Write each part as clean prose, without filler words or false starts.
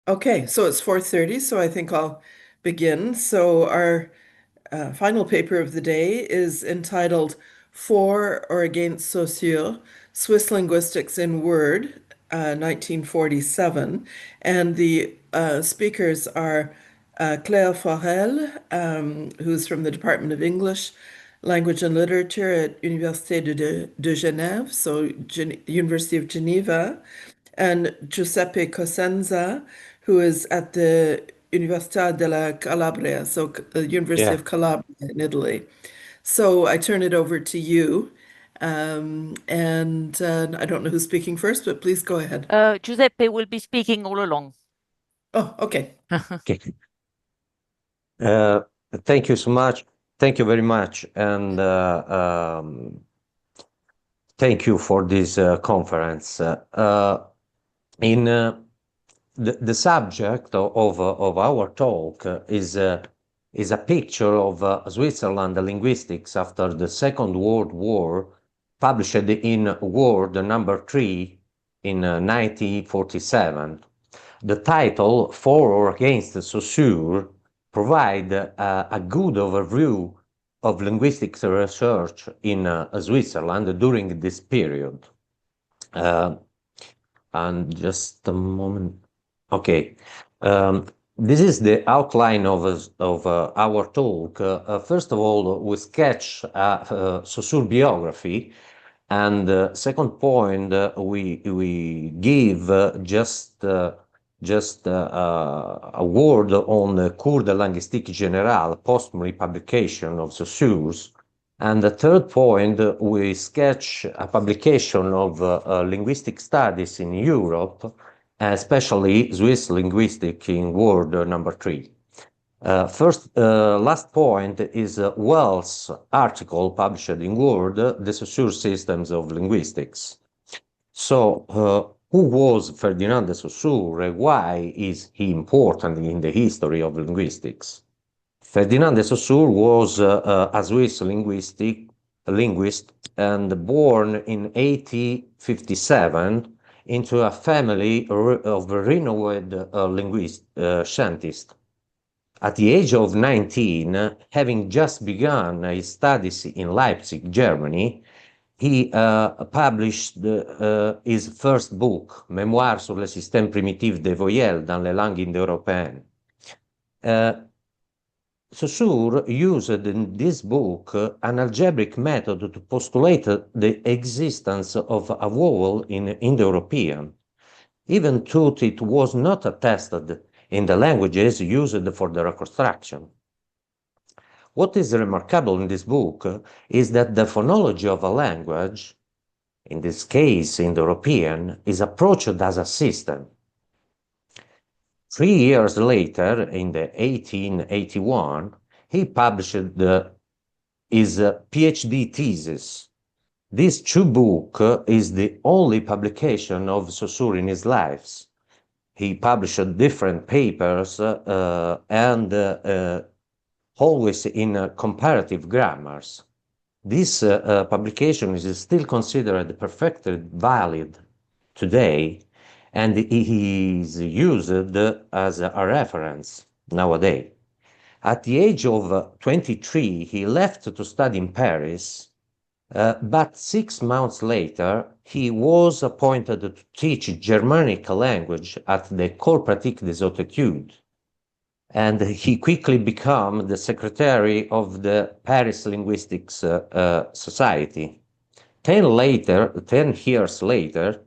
Okay, so it's 4:30, so I think I'll begin. So our final paper of the day is entitled For or Against Saussure, Swiss Linguistics in Word, 1947. And the speakers are Claire Forel, who's from the Department of English, Language and Literature at Université de Genève, so University of Geneva, and Giuseppe Cosenza, who is at the Università della Calabria, so the University Yeah. of Calabria in Italy. So I turn it over to you. And I don't know who's speaking first, but please go ahead. Giuseppe will be speaking all along. Oh, okay. Okay. Uh, Thank you so much. Thank you very much. And thank you for this conference. In the subject of our talk is a picture of Switzerland linguistics after the Second World War, published in Word number 3 in 1947. The title, For or Against Saussure, provide a good overview of linguistics research in Switzerland during this period. And just a moment. Okay. This is the outline of our talk. First of all, we sketch Saussure biography, and second point, we give just a word on the Cours de linguistique générale, posthumous publication of Saussure's. And the third point, we sketch a publication of linguistic studies in Europe, especially Swiss linguistic in Word number 3. Last point is Wells' article published in Word, The Saussure Systems of Linguistics. So, who was Ferdinand de Saussure? Why is he important in the history of linguistics? Ferdinand de Saussure was a Swiss linguist and born in 1857 into a family of renowned scientists. At the age of 19, having just begun his studies in Leipzig, Germany, he published his first book, Mémoire sur le système primitif des voyelles dans les langues indo-européennes. Saussure used in this book an algebraic method to postulate the existence of a vowel in Indo-European, even though it was not attested in the languages used for the reconstruction. What is remarkable in this book is that the phonology of a language, in this case Indo-European, is approached as a system. 3 years later, in the 1881, he published his PhD thesis. This true book is the only publication of Saussure in his life. He published different papers and always in comparative grammars. This publication is still considered perfectly valid today, and it is used as a reference nowadays. At the age of 23, he left to study in Paris, but 6 months later, he was appointed to teach Germanic language at the École Pratique des Hautes Études, and he quickly became the secretary of the Paris Linguistics Society. 10 years later,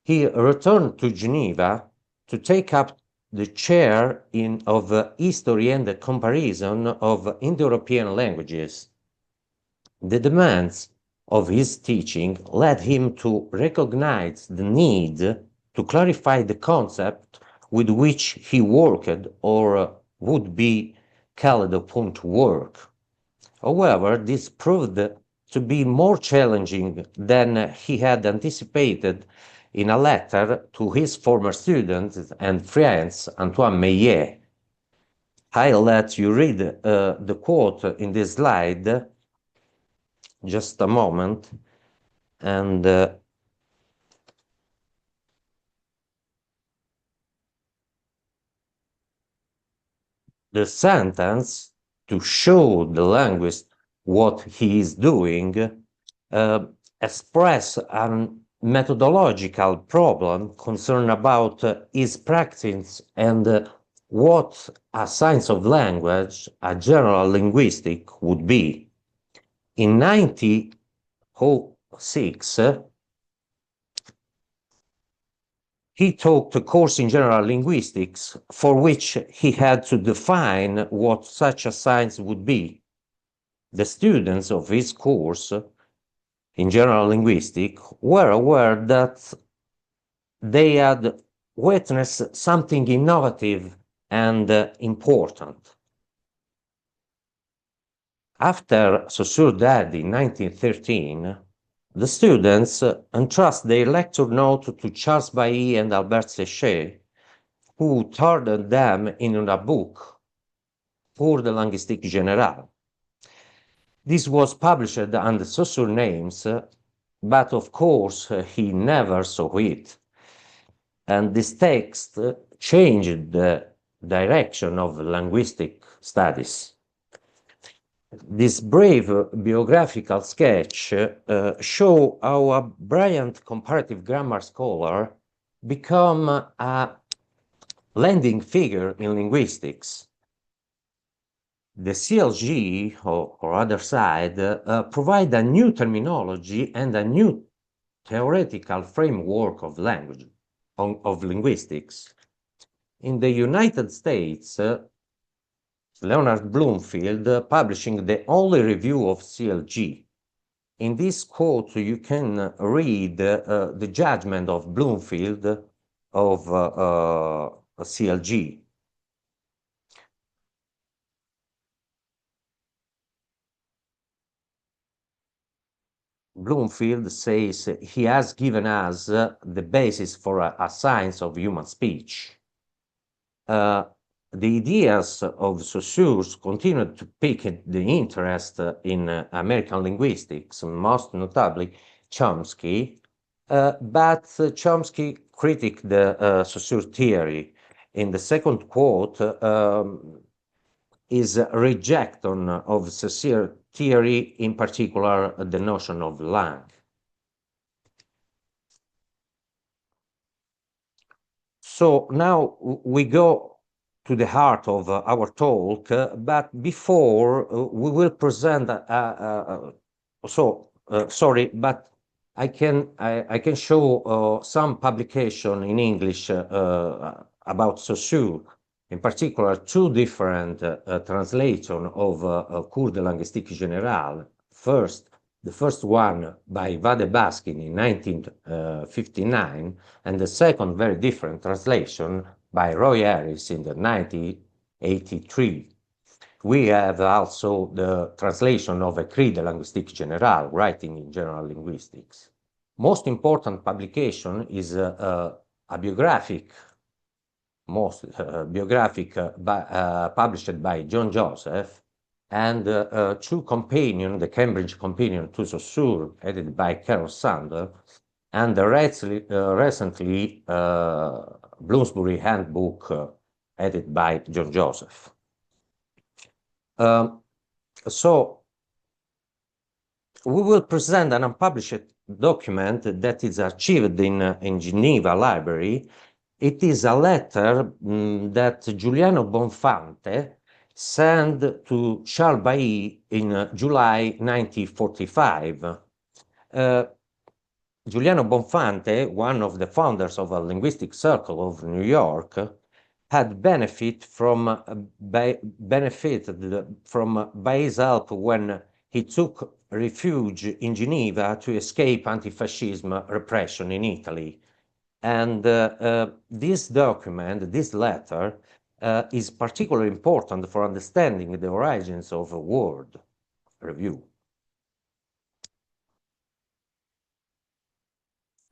he returned to Geneva to take up the chair of history and comparison of Indo-European languages. The demands of his teaching led him to recognize the need to clarify the concept with which he worked or would be called upon to work. However, this proved to be more challenging than he had anticipated in a letter to his former students and friends, Antoine Meillet. I'll let you read the quote in this slide. Just a moment. And the, the sentence to show the linguist what he is doing express a methodological problem concerned about his practice and what a science of language, a general linguistic, would be. In 1906, he taught a course in general linguistics for which he had to define what such a science would be. The students of his course in general linguistics were aware that they had witnessed something innovative and important. After Saussure died in 1913, the students entrust their lecture note to Charles Bally and Albert Séché, who turned them in a book, Pour de Linguistique Générale. This was published under Saussure names, but of course he never saw it. And this text changed the direction of linguistic studies. This brave biographical sketch shows how a brilliant comparative grammar scholar became a leading figure in linguistics. The CLG, or other side, provide a new terminology and a new theoretical framework of language, of linguistics. In the United States, Leonard Bloomfield publishing the only review of CLG. In this quote, you can read the judgment of Bloomfield of CLG. Bloomfield says he has given us the basis for a science of human speech. The ideas of Saussure continued to pique the interest in American linguistics, most notably Chomsky, but Chomsky critiqued the Saussure theory. In the second quote, is a rejection of Saussure theory, in particular the notion of lang. So now we go to the heart of our talk, but before we will present, sorry, but I can show some publication in English about Saussure, in particular two different translations of Cours de Linguistique Générale. The first one by Vade Baskin in 1959, and the second very different translation by Roy Harris in the 1983. We have also the translation of Écrit de linguistique générale, writing in general linguistics. Most important publication is a biographic, published by John Joseph, and two companion, the Cambridge Companion to Saussure, edited by Carol Sander, and the recently Bloomsbury Handbook, edited by John Joseph. So we will present an unpublished document that is archived in Geneva Library. It is a letter that Giuliano Bonfante sent to Charles Bally in July 1945. Giuliano Bonfante, one of the founders of a linguistic circle of New York, had benefited from Bally's help when he took refuge in Geneva to escape anti-fascism repression in Italy. And this document, this letter, is particularly important for understanding the origins of a word review.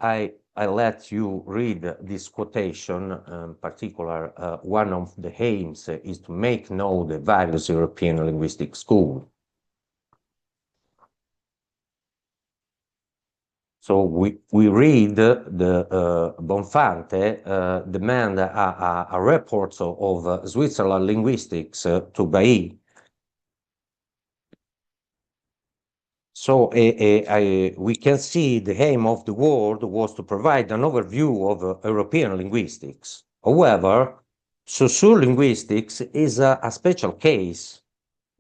I let you read this quotation. In particular, one of the aims is to make known the various European linguistic schools. So we read the Bonfante demand a report of Switzerland linguistics to Bally. So we can see the aim of the world was to provide an overview of European linguistics. However, Saussure linguistics is a special case.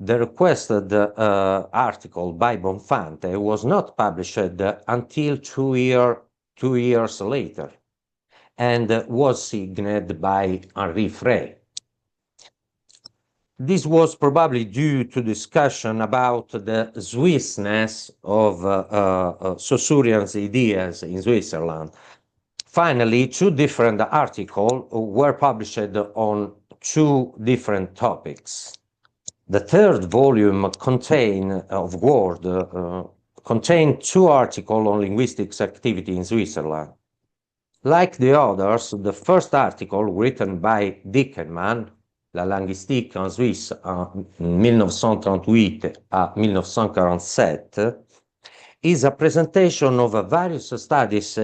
The requested article by Bonfante was not published until 2 years later and was signed by Henri Frei. This was probably due to discussion about the Swissness of Saussurean's ideas in Switzerland. Finally, 2 different articles were published on 2 different topics. The 3rd volume contained 2 articles on linguistics activity in Switzerland. Like the others, the first article, written by Dickenmann, La linguistique en Suisse en 1938 à 1947, is a presentation of various studies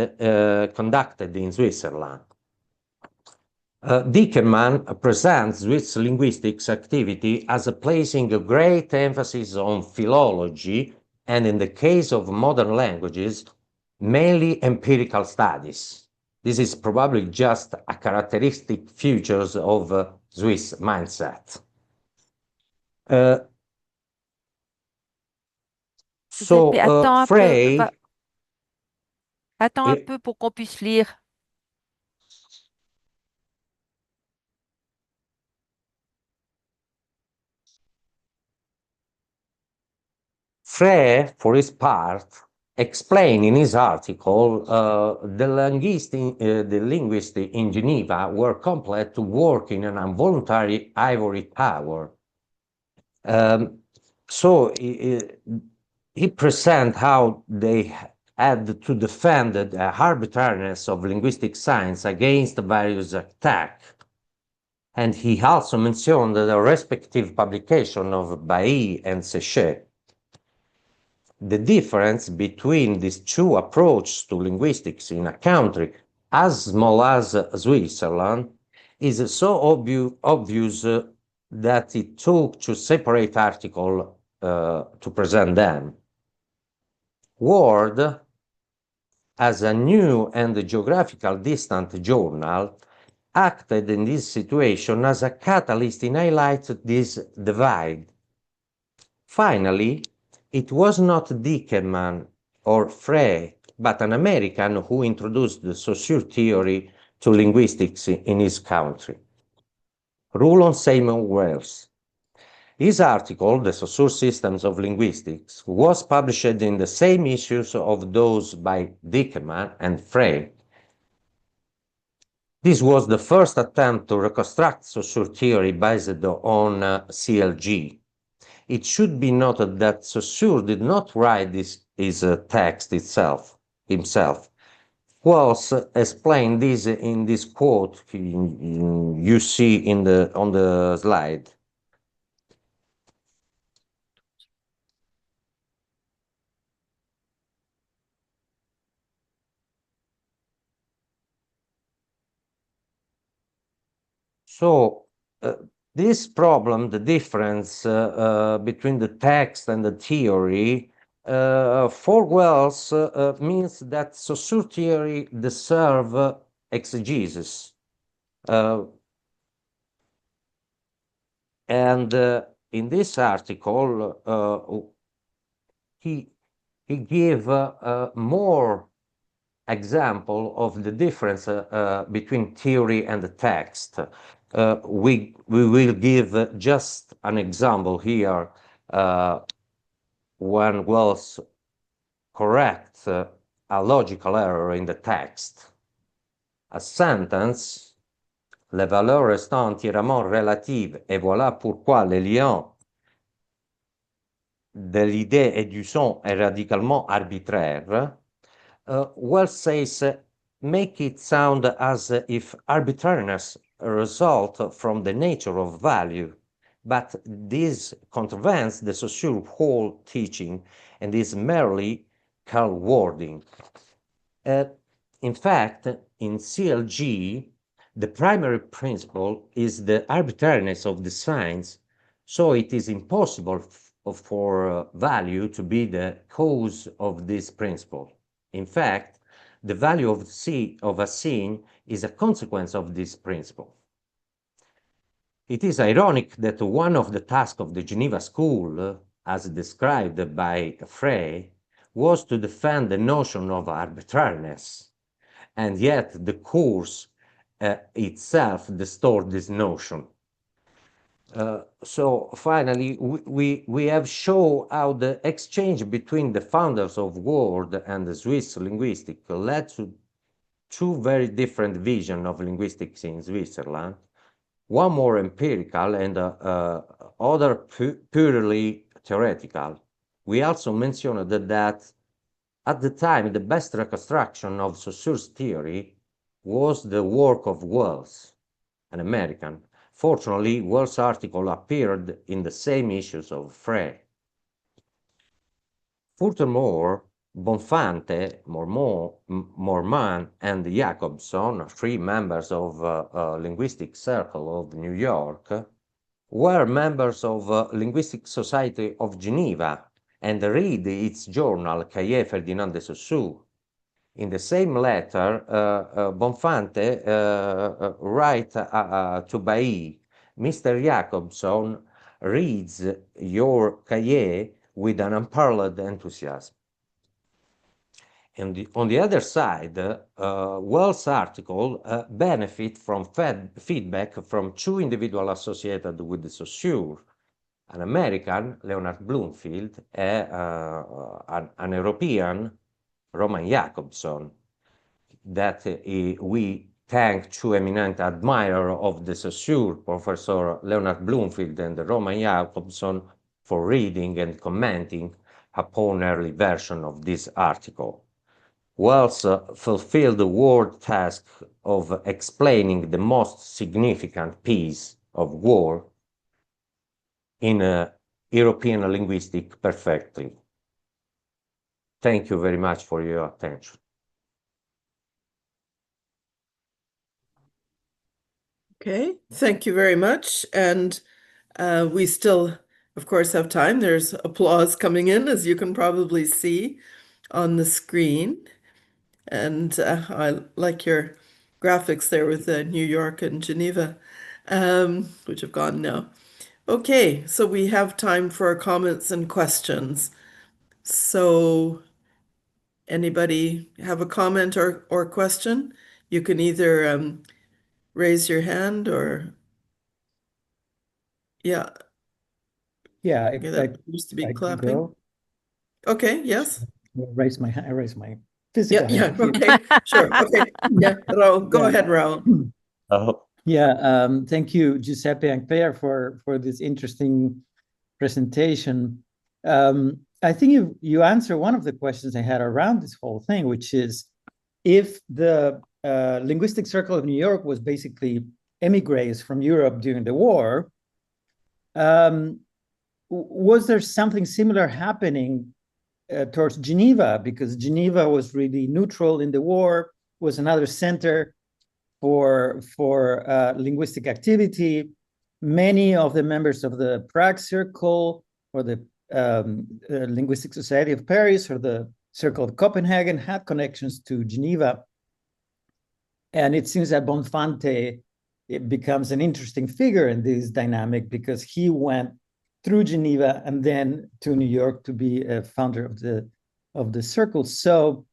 conducted in Switzerland. Dickenmann presents Swiss linguistics activity as placing a great emphasis on philology and, in the case of modern languages, mainly empirical studies. This is probably just a characteristic features of Swiss mindset. Giuseppe, attends un peu, Frei, attends un peu pour qu'on puisse lire. Frei, for his part, explained in his article the linguists in Geneva were compelled to work in an involuntary ivory tower. So he presents how they had to defend the arbitrariness of linguistic science against various attacks. And he also mentioned the respective publication of Bally and Saussure. The difference between these 2 approaches to linguistics in a country as small as Switzerland is so obvious that it took 2 separate articles to present them. World, as a new and geographical distant journal, acted in this situation as a catalyst in highlighting this divide. Finally, it was not Dickenmann or Frei, but an American who introduced the Saussure theory to linguistics in his country, Rulon Wells. His article, The Saussure Systems of Linguistics, was published in the same issues of those by Dickenmann and Frei. This was the first attempt to reconstruct Saussure theory based on CLG. It should be noted that Saussure did not write his text himself. Wells explained this in this quote you see on the slide. So this problem, the difference between the text and the theory, for Wells means that Saussure theory deserves exegesis. And in this article, he gave more example of the difference between theory and the text. We will give just an example here when Wells corrects a logical error in the text. A sentence, les valeurs restant entièrement relatives, et voilà pourquoi le lien de l'idée et du son est radicalement arbitraire. Wells says, make it sound as if arbitrariness result from the nature of value, but this contravenes the Saussure whole teaching and is merely call wording. In fact, in CLG, the primary principle is the arbitrariness of the signs, so it is impossible for value to be the cause of this principle. In fact, the value of a scene is a consequence of this principle. It is ironic that one of the tasks of the Geneva School, as described by Frei, was to defend the notion of arbitrariness, and yet the course itself distorts this notion. So finally, we have shown how the exchange between the founders of Word and the Swiss linguistic led to two very different visions of linguistics in Switzerland, one more empirical and other purely theoretical. We also mentioned that at the time, the best reconstruction of Saussure's theory was the work of Wells, an American. Fortunately, Wells' article appeared in the same issues of Frei. Furthermore, Bonfante, Mohrmann, and Jakobson, three members of Linguistic Circle of New York, were members of Linguistic Society of Geneva and read its journal Cahiers Ferdinand de Saussure. In the same letter, Bonfante writes to Bally, Mr. Jakobson reads your Cahiers with an unparalleled enthusiasm. And on the other side, Wells' article benefit from feedback from two individuals associated with the Saussure, an American, Leonard Bloomfield, and an European, Roman Jakobson, that we thank two eminent admirers of the Saussure, Professor Leonard Bloomfield and Roman Jakobson, for reading and commenting upon early version of this article. Wells fulfilled the world task of explaining the most significant piece of work in European linguistic perfectly. Thank you very much for your attention. Okay, thank you very much. And we still, of course, have time. There's applause coming in, as you can probably see on the screen. And I like your graphics there with New York and Geneva, which have gone now. Okay, so we have time for comments and questions. So anybody have a comment or question? You can either raise your hand or, yeah, Yeah, okay, that used to be I could clapping. go. Okay, yes. Raise my hand. I raise my physical Yeah, hand. okay, sure. Okay, yeah, Raul, go ahead, Raul. Yeah, thank you, Giuseppe and Claire, for this interesting presentation. I think you answer one of the questions I had around this whole thing, which is if the Linguistic Circle of New York was basically emigres from Europe during the war, was there something similar happening towards Geneva? Because Geneva was really neutral in the war, was another center for linguistic activity. Many of the members of the Prague Circle or the Linguistic Society of Paris or the Circle of Copenhagen had connections to Geneva. And it seems that Bonfante, it becomes an interesting figure in this dynamic because he went through Geneva and then to New York to be a founder of the circle. So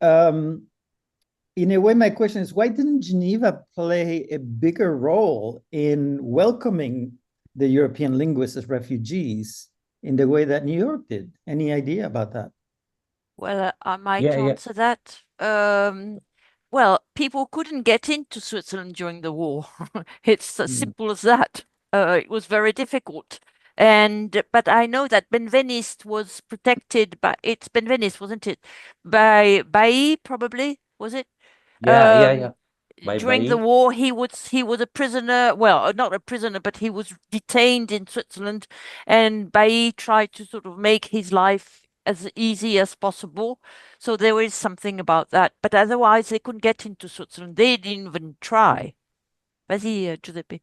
in a way, my question is, why didn't Geneva play a bigger role in welcoming the European linguists as refugees in the way that New York did? Any idea about that? Well, I might answer that. Well, people couldn't get into Switzerland during the war. It's as simple as that. It was very difficult. But I know that Benveniste was protected by, it's Benveniste, wasn't it? By Bally, probably, was it? Yeah. During the war, he was a prisoner. Well, not a prisoner, but he was detained in Switzerland, and Bally tried to sort of make his life as easy as possible. So there is something about that. But otherwise, they couldn't get into Switzerland. They didn't even try. Vas-y, Giuseppe.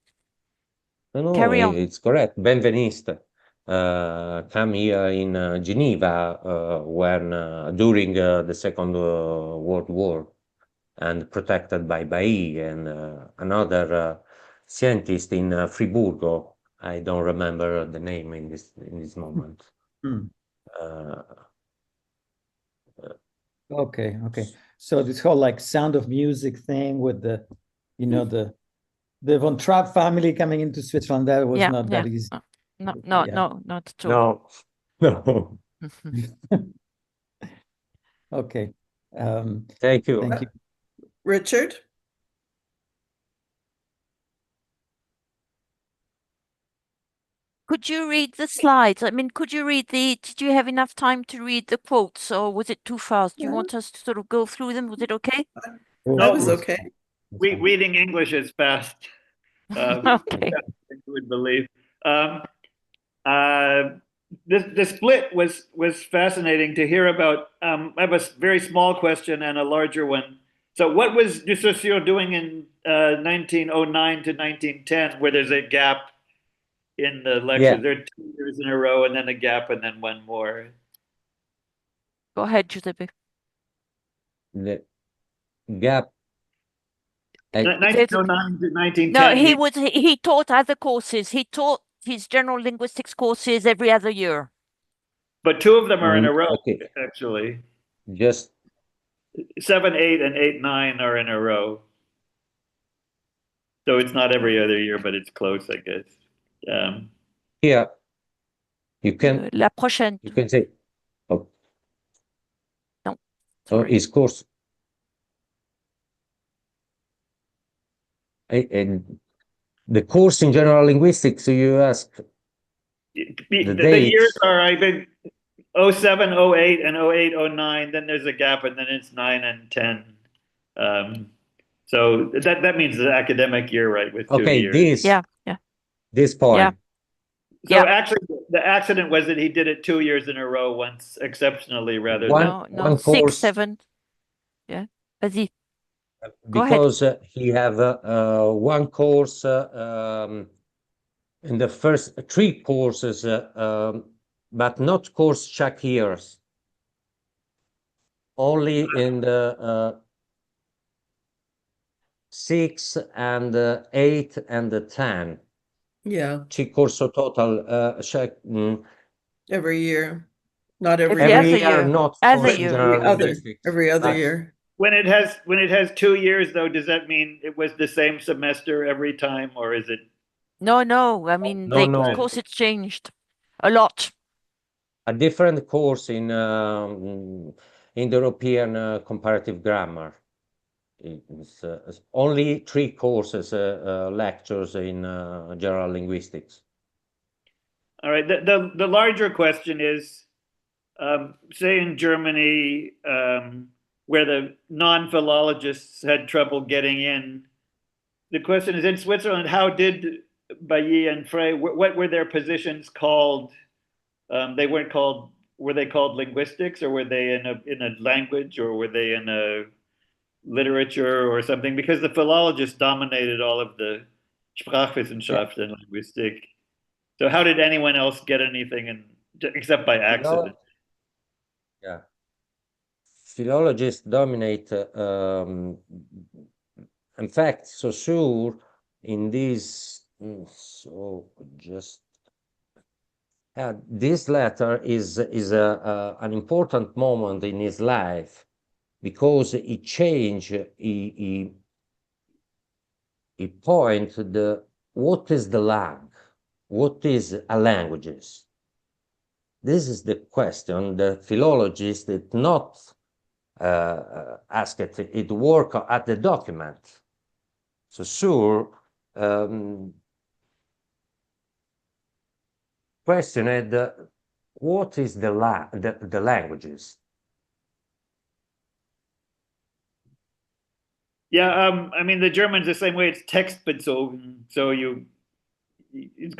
No, Carry on. it's correct. Benveniste come here in Geneva when during the Second World War, and protected by Bally and another scientist in Friburgo. I don't remember the name in this moment. Okay. So this whole like Sound of Music thing with the, the von Trapp family coming into Switzerland, that was not that easy. No, not at all. No. Okay. Thank you. Thank you. Richard? Could you read the slides? I mean, did you have enough time to read the quotes, or was it too fast? Do you want us to sort of go through them? Was it okay? I was okay. Reading English is fast. Okay. You would believe. The split was fascinating to hear about. I have a very small question and a larger one. So what was Saussure doing in 1909 to 1910, where there's a gap in the lecture? Yeah. There are 2 years in a row and then a gap and then one more. Go ahead, Giuseppe. The gap. 1909 to 1910. No, he taught other courses. He taught his general linguistics courses every other year. But 2 of them are in a row, Okay. actually. Just 7, 8, and 8, 9 are in a row. So it's not every other year, but it's close, I guess. here. You can. La prochaine. You can say. Oh. No. So his course. And the course in general linguistics, you ask. The years are, I think, 07, 08, and 08, 09. Then there's a gap, and then it's 9 and 10. So that means the academic year, right? With 2 years. This point. So actually, the accident was that he did it 2 years in a row once, exceptionally, rather than one 6, course, 7. Yeah. Vas-y. Because he have one course in the first 3 courses, but not course check years. Only in the 6 and 8 and the 10. Yeah. 3 corso total check. Every year. Not every Every year. year. Not Every for year. general linguistics. Every other year. When it has 2 years, though, does that mean it was the same semester every time, or is it? No. I mean, of course, it's changed a lot. A different course in the European comparative grammar. It's only 3 courses, lectures in general linguistics. All right. The larger question is, say in Germany, where the non-philologists had trouble getting in. The question is, in Switzerland, how did Bally and Frei, what were their positions called? They weren't called, were they called linguistics, or were they in a language, or were they in a literature or something? Because the philologists dominated all of the Sprachwissenschaft and linguistic. So how did anyone else get anything except by accident? Yeah. Philologists dominate. In fact, Saussure in this, so just this letter is an important moment in his life, because he changed, he pointed what is the language, what is a languages. This is the question the philologist did not ask it work at the document. Saussure questioned what is the languages. Yeah, I mean, the German's the same way. It's textbezogen. So it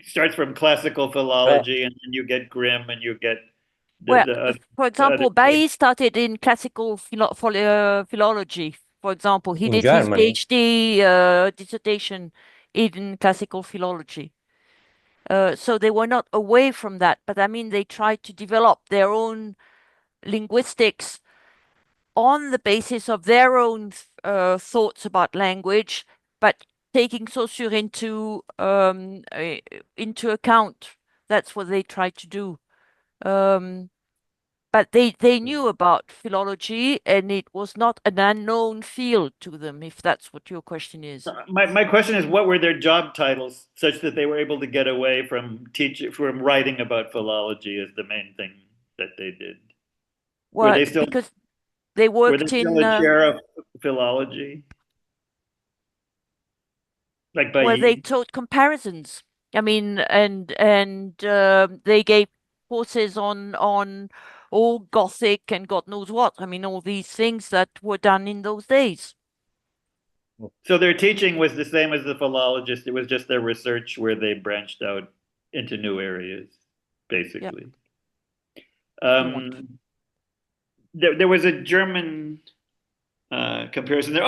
starts from classical philology, and then you get Grimm, and you get Well, the for example, Bally started in classical philology. For example, he In did Germany. his PhD dissertation in classical philology. So they were not away from that, but I mean, they tried to develop their own linguistics on the basis of their own thoughts about language, but taking Saussure into account. That's what they tried to do. But they knew about philology, and it was not an unknown field to them, if that's what your question is. My question is, what were their job titles such that they were able to get away from writing about philology as the main thing that they did? Well, were they still because they worked in a chair of philology? Like by where they taught comparisons. I mean, and they gave courses on all Gothic and God knows what. I mean, all these things that were done in those days. So their teaching was the same as the philologist. It was just their research where they branched out into new areas, basically. There was a German comparison there.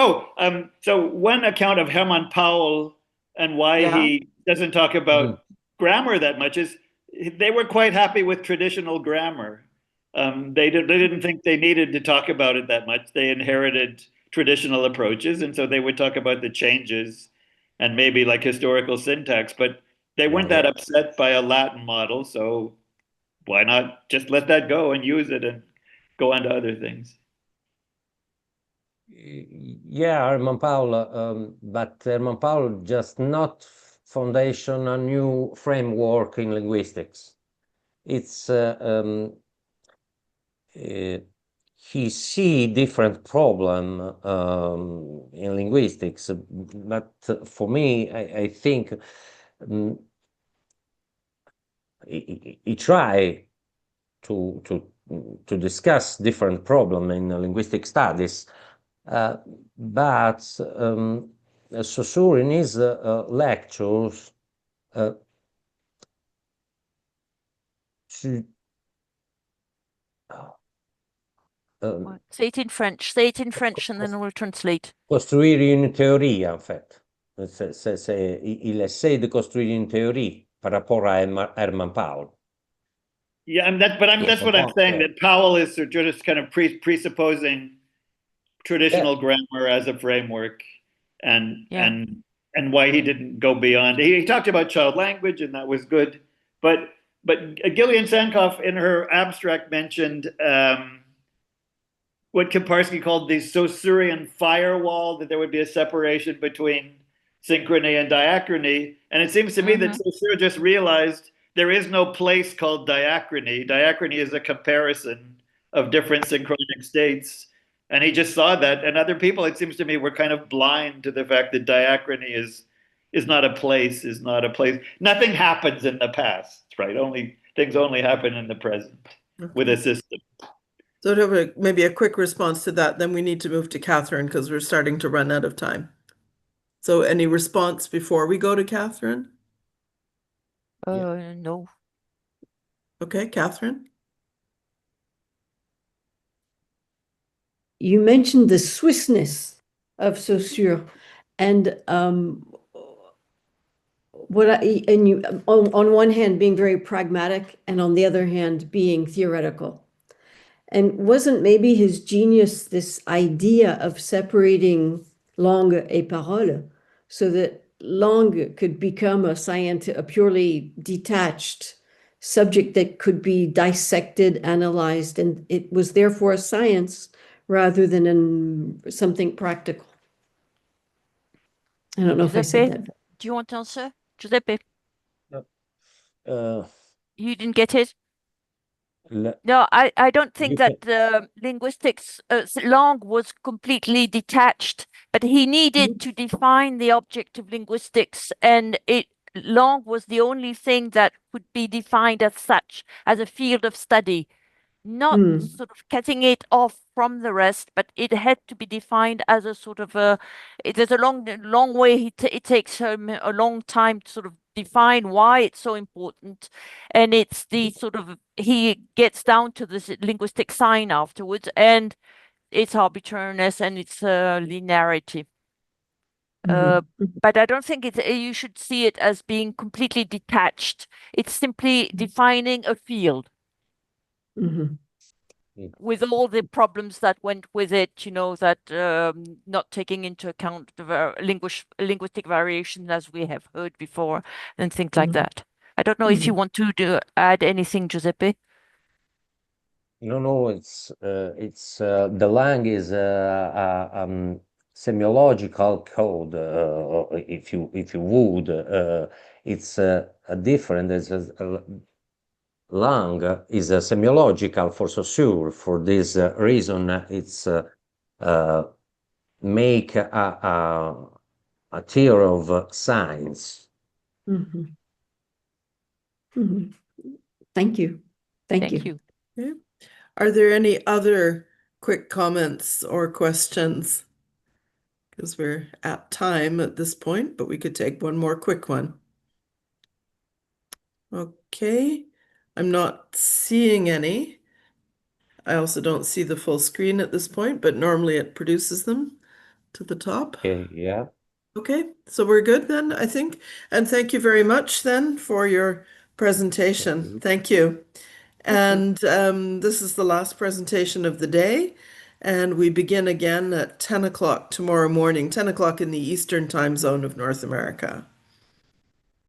So one account of Hermann Powell and why he doesn't talk about grammar that much is they were quite happy with traditional grammar. They didn't think they needed to talk about it that much. They inherited traditional approaches, and so they would talk about the changes and maybe like historical syntax, but they weren't that upset by a Latin model, so why not just let that go and use it and go on to other things? Yeah, Herman Powell, but Herman Powell just not foundation a new framework in linguistics. It's he see different problem in linguistics, but for me, I think he try to discuss different problem in linguistic studies. But Saussure in his lectures say it in French and then we'll translate. Construire une théorie, en fait. Il essaie de construire une théorie par rapport à Herman Powell. Yeah, and that's what I'm saying, that Powell is just kind of presupposing traditional grammar as a framework and why he didn't go beyond. He talked about child language, and that was good. But Gillian Sankoff in her abstract mentioned what Kiparsky called the Saussurean firewall, that there would be a separation between synchrony and diachrony. And it seems to me that Saussure just realized there is no place called diachrony. Diachrony is a comparison of different synchronic states. And he just saw that. And other people, it seems to me, were kind of blind to the fact that diachrony is not a place, is not a place. Nothing happens in the past, right? Things only happen in the present with a system. So to have maybe a quick response to that, then we need to move to Catherine because we're starting to run out of time. So any response before we go to Catherine? No. Okay, Catherine? You mentioned the Swissness of Saussure, and on one hand being very pragmatic, and on the other hand being theoretical. And wasn't maybe his genius this idea of separating langue et parole, so that langue could become a purely detached subject that could be dissected, analyzed, and it was therefore a science rather than something practical. I don't know if I said that. Do you want to answer? Giuseppe? Uh, You didn't get it? No, I don't think that linguistics, langue was completely detached, but he needed to define the object of linguistics, and langue was the only thing that could be defined as such, as a field of study, not sort of cutting it off from the rest, but it had to be defined as a sort of there's a long way, it takes a long time to sort of define why it's so important. And it's the sort of, he gets down to this linguistic sign afterwards, and its arbitrariness and its linearity. But I don't think you should see it as being completely detached. It's simply defining a field with all the problems that went with it, you know, that not taking into account the linguistic variation, as we have heard before, and things like that. I don't know if you want to add anything, Giuseppe. No, it's the lang is semiological code, if you would. It's a different. Lang is a semiological for Saussure. For this reason, it's make a theory of signs. Thank you. Thank you. Okay. Are there any other quick comments or questions? Because we're at time at this point, but we could take one more quick one. Okay, I'm not seeing any. I also don't see the full screen at this point, but normally it produces them to the top. Okay, yeah. Okay, so we're good then, I think. And thank you very much then for your presentation. Thank you. And this is the last presentation of the day. And we begin again at 10 o'clock tomorrow morning, 10 o'clock in the Eastern time zone of North America.